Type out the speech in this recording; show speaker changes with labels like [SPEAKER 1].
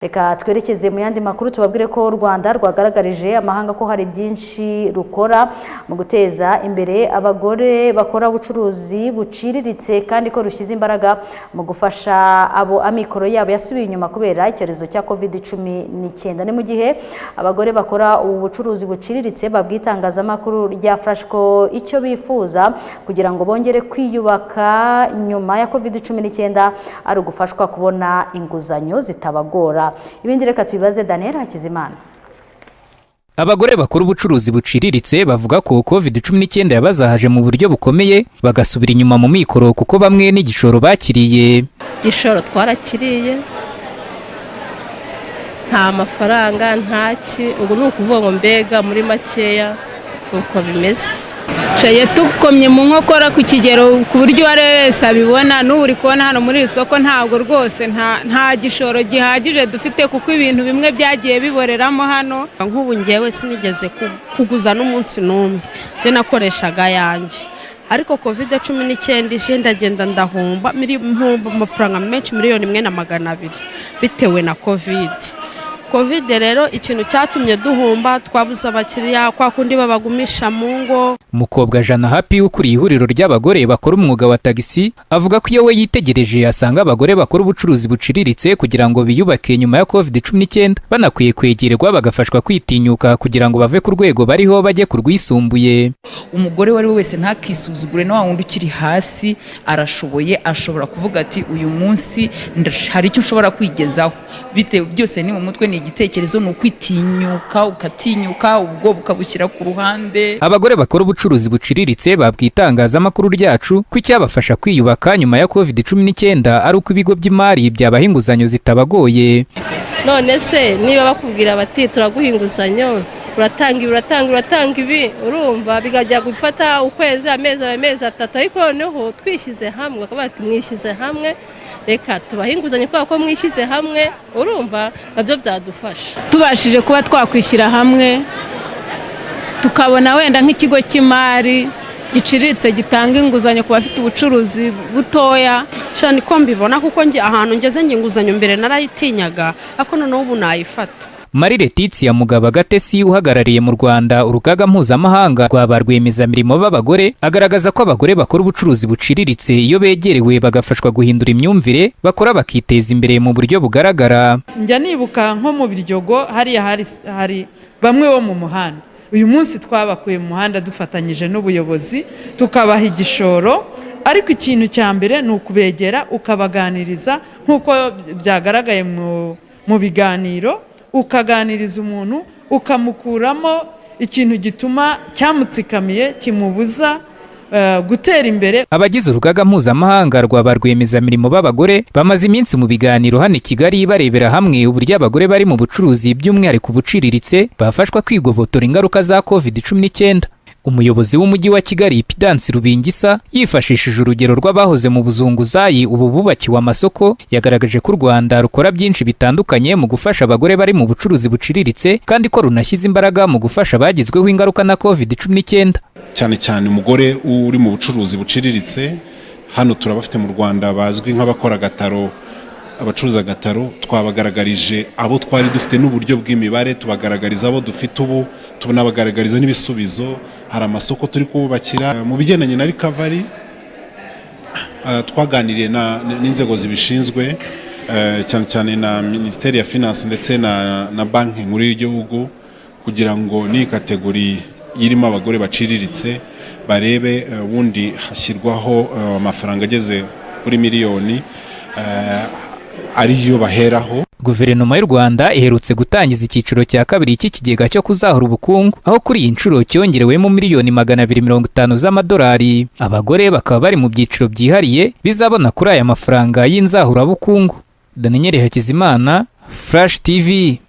[SPEAKER 1] Reka twerekeze mu yandi makuru tubabwire ko u Rwanda rwagaragarije amahanga ko hari byinshi rukora mu guteza imbere abagore bakora ubucuruzi buciriritse kandi ko rushyize imbaraga mu gufasha abo amikoro yabo yasubiye inyuma kubera icyorezo cya COVID-19. Ni mu gihe abagore bakora ubu bucuruzi buciriritse babwitangazamakuru rya Flash ko icyo bifuza kugira ngo bongere kwiyubaka nyuma ya COVID-19 ari ugufashwa kubona inguzanyo zitabagora. Ibindi reka tubibaze Daniel Hakizimana.
[SPEAKER 2] Abagore bakora ubucuruzi buciriritse bavuga ko COVID-19 yabazahaje mu buryo bukomeye bagasubira inyuma mu mikoro kuko bamwe n'igishoro bakiriye.
[SPEAKER 3] Igishoro twarakiriye nta mafaranga ntaki, ubu ni ukuvuga ngo mbega muri makeya uko bimeze.
[SPEAKER 4] Shaye tukomye mu nkokora ku kigero ku buryo wese abibona n'uri kubona hano muri isoko ntabwo rwose nta gishoro gihagije dufite kuko ibintu bimwe byagiye biboreramo hano.
[SPEAKER 3] Nk'ubu ngewe sinigeze kuguza n'umunsi n'umwe, je nakoreshaga yanje, ariko COVID-19 ije ndagenda ndahomba amafaranga menshi, 1,200,000 bitewe na COVID rero ikintu cyatumye duhomba, twabuze abakiriya kwa kundi babagumisha mu ngo.
[SPEAKER 2] Mukobwa Jana Happy ukuriye ihuriro ry'abagore bakora umwuga wa tagisi avuga ko iyo we yitegereje asanga abagore bakora ubucuruzi buciriritse kugira ngo biyubake nyuma ya COVID-19 banakwiye kwegerwa bagafashwa kwitinyuka kugira ngo bave ku rwego bariho bajye ku rwisumbuye.
[SPEAKER 5] Umugore wari wese ntakisuzugure, no wundi ukiri hasi arashoboye, ashobora kuvuga ati uyu munsi hari icyo ushobora kwigezaho, bitewe byose ni mu mutwe, ni igitekerezo, ni ukwitinyuka, ukatinyuka, ubwo bukabushyira ku ruhande.
[SPEAKER 2] Abagore bakora ubucuruzi buciriritse babwitangazamakuru ryacu ko icyabafasha kwiyubaka nyuma ya COVID-19 ari uko ibigo by'imari byabaha inguzanyo zitabagoye.
[SPEAKER 3] None se niba bakubwira bati turaguha inguzanyo, uratanga ibi, urumva bigajya gufata ukwezi, amezi 3, ariko noneho twishyize hamwe bakaba bati mwishyize hamwe, reka tubahe inguzanyo kubera ko mwishyize hamwe, urumva nabyo byadufasha.
[SPEAKER 4] Tubashije kuba twakwishyira hamwe tukabona wenda nk'ikigo cy'imari giciriritse gitanga inguzanyo ku bafite ubucuruzi butoya.
[SPEAKER 3] Shani ko mbibona kuko ngi ahantu ngeze ngi inguzanyo mbere narayitinyaga, ako noneho ubu nayifata.
[SPEAKER 2] Marie Letitia Mugaba Gatesi uhagarariye mu Rwanda urugaga mpuzamahanga rwa rwiyemezamirimo b'abagore agaragaza ko abagore bakora ubucuruzi buciriritse iyo begerewe bagafashwa guhindura imyumvire bakora bakiteza imbere mu buryo bugaragara.
[SPEAKER 6] Njya nibuka nko mu Biryogo hari bamwe bo mu muhanda, uyu munsi twabakuye mu muhanda dufatanyije n'ubuyobozi tukabaha igishoro, ariko ikintu cya mbere ni ukubegera ukabaganiriza nk'uko byagaragaye mu biganiro, ukaganiriza umuntu ukamukuramo ikintu gituma cyamutsikamiye kimubuza gutera imbere.
[SPEAKER 2] Abagize urugaga mpuzamahanga rwa rwiyemezamirimo b'abagore bamaze iminsi mu biganiro hano i Kigali barebera hamwe uburyo abagore bari mu bucuruzi by'umwihariko buciriritse bafashwa kwigobotora ingaruka za COVID-19. Umuyobozi w'umujyi wa Kigali Pidansi Rubingisa yifashishije urugero rw'abahoze mu buzunguzayi ubu bubakiwe amasoko yagaragaje ko u Rwanda rukora byinshi bitandukanye mu gufasha abagore bari mu bucuruzi buciriritse kandi ko runashyize imbaraga mu gufasha abagizweho ingaruka na COVID-19.
[SPEAKER 7] Cyane umugore uri mu bucuruzi buciriritse hano turabafite mu Rwanda bazwi nk'abakora gataro, abacuruza gataro. Twabagaragarije abo twari dufite n'uburyo bw'imibare, tubagaragariza abo dufite ubu, tunabagaragariza n'ibisubizo. Hari amasoko turi kubakira mu bigendanye na recovery. Twaganiriye n'inzego zibishinzwe cyane na Ministeri ya Finance ndetse na Banki Nkuru y'Igihugu kugira ngo ni kategori irimo abagore baciriritse barebe ubundi hashyirwaho amafaranga ageze kuri miliyoni ariyo baheraho.
[SPEAKER 2] Guverinoma y'u Rwanda iherutse gutangiza icyiciro cya kabiri cy'ikigega cyo kuzahura ubukungu, aho kuri iyi nshuro cyongerewemo miliyoni 250 z'amadolari. Abagore bakaba bari mu byiciro byihariye bizabona kuri aya mafaranga y'inzahura bukungu. Daniel Hakizimana, Flash TV.